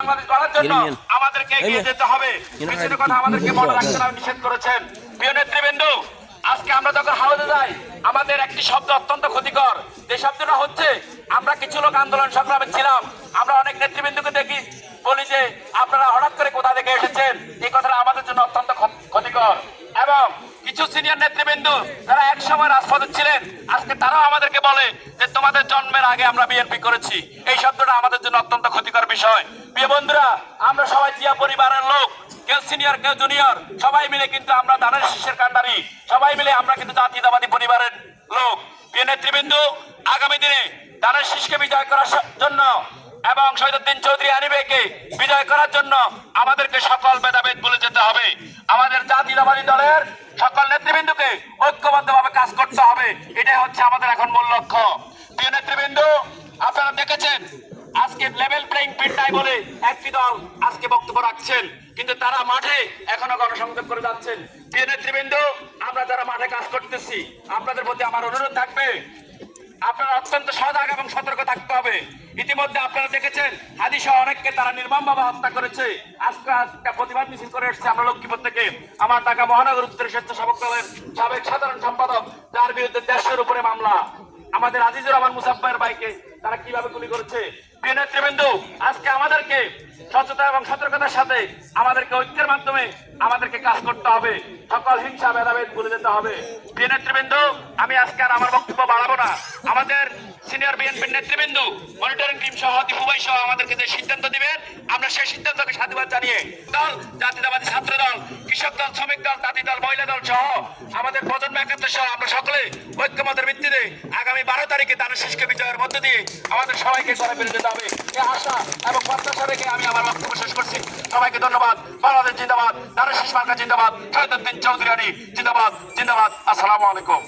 বাংলাদেশ গড়ার জন্য আমাদেরকে এগিয়ে যেতে হবে। পিছনে কথা আমাদেরকে মনে রাখতে নিষেধ করেছেন। প্রিয় নেতৃবৃন্দ, আজকে আমরা যখন হাওড়ে যাই আমাদের একটি শব্দ অত্যন্ত ক্ষতিকর। যে শব্দটা হচ্ছে, আমরা কিছু লোক আন্দোলন সংগ্রামে ছিলাম, আমরা অনেক নেতৃবৃন্দকে দেখি বলি যে আপনারা হঠাৎ করে কোথা থেকে এসেছেন। এই কথাটা আমাদের জন্য অত্যন্ত ক্ষতিকর। এবং কিছু সিনিয়র নেতৃবৃন্দ যারা এক সময় রাজপথে ছিলেন, আজকে তারাও আমাদেরকে বলে যে তোমাদের জন্মের আগে আমরা বিএনপি করেছি। এই শব্দটা আমাদের জন্য অত্যন্ত ক্ষতিকর বিষয়। প্রিয় বন্ধুরা, আমরা সবাই জিয়া পরিবারের লোক, কেউ সিনিয়র কেউ জুনিয়র, সবাই মিলে কিন্তু আমরা ধানের শীষের কান্ডারি, সবাই মিলে আমরা কিন্তু জাতীয়তাবাদী পরিবারের লোক। প্রিয় নেতৃবৃন্দ, আগামী দিনে ধানের শীষকে বিজয় করার জন্য এবং শহীদুদ্দিন চৌধুরী আনিবেকে বিজয় করার জন্য আমাদেরকে সকল ভেদাভেদ ভুলে যেতে হবে। আমাদের জাতীয়তাবাদী দলের সকল নেতৃবৃন্দকে ঐক্যবদ্ধভাবে কাজ করতে হবে। এটাই হচ্ছে আমাদের এখন মূল লক্ষ্য। প্রিয় নেতৃবৃন্দ, আপনারা দেখেছেন আজকে লেভেল প্লেইং ফিল্ড নাই বলে একটি দল আজকে বক্তব্য রাখছেন, কিন্তু তারা মাঠে এখনো গণসংযোগ করে যাচ্ছেন। প্রিয় নেতৃবৃন্দ, আমরা যারা মাঠে কাজ করতেছি, আপনাদের প্রতি আমার অনুরোধ থাকবে আপনারা অত্যন্ত সজাগ এবং সতর্ক থাকতে হবে। ইতিমধ্যে আপনারা দেখেছেন হাদি সহ অনেককে তারা নির্মমভাবে হত্যা করেছে। আজকে একটা প্রতিবাদ মিছিল করে এসেছে আমরা লক্ষ্মীপুর থেকে। আমার ঢাকা মহানগর উত্তর স্বেচ্ছাসেবক দলের সাবেক সাধারণ সম্পাদক, যার বিরুদ্ধে 150-এর উপরে মামলা। আমাদের আজিজুর রহমান মুসাফফার ভাইকে তারা কিভাবে গুলি করেছে। প্রিয় নেতৃবৃন্দ, আজকে আমাদেরকে সচেতন এবং সতর্কতার সাথে আমাদেরকে ঐক্যের মাধ্যমে আমাদেরকে কাজ করতে হবে। সকল হিংসা ভেদাভেদ ভুলে যেতে হবে। প্রিয় নেতৃবৃন্দ, আমি আজকে আর আমার বক্তব্য বাড়াবো না। আমাদের সিনিয়র বিএনপির নেতৃবৃন্দ, মনিটরিং টিম সহ দীপু ভাই সহ আমাদেরকে যে সিদ্ধান্ত দিবেন, আমরা সেই সিদ্ধান্তকে সাধুবাদ জানিয়ে দল, জাতীয়তাবাদী ছাত্র দল, কৃষক দল, শ্রমিক দল, তাঁতি দল, মহিলা দল সহ আমাদের প্রজন্ম একাত্তর সহ আমরা সকলে ঐক্যমতের ভিত্তিতে আগামী 12 তারিখে ধানের শীষকে বিজয়ের মধ্য দিয়ে আমাদের সবাইকে করে ফেলে যেতে হবে। এই আশা এবং প্রত্যাশা রেখে আমি আমার বক্তব্য শেষ করছি। সবাইকে ধন্যবাদ। বাংলাদেশ জিন্দাবাদ, ধানের শীষ মার্কা জিন্দাবাদ, শহীদুদ্দিন চৌধুরী জিন্দাবাদ, জিন্দাবাদ। আসসালামু আলাইকুম।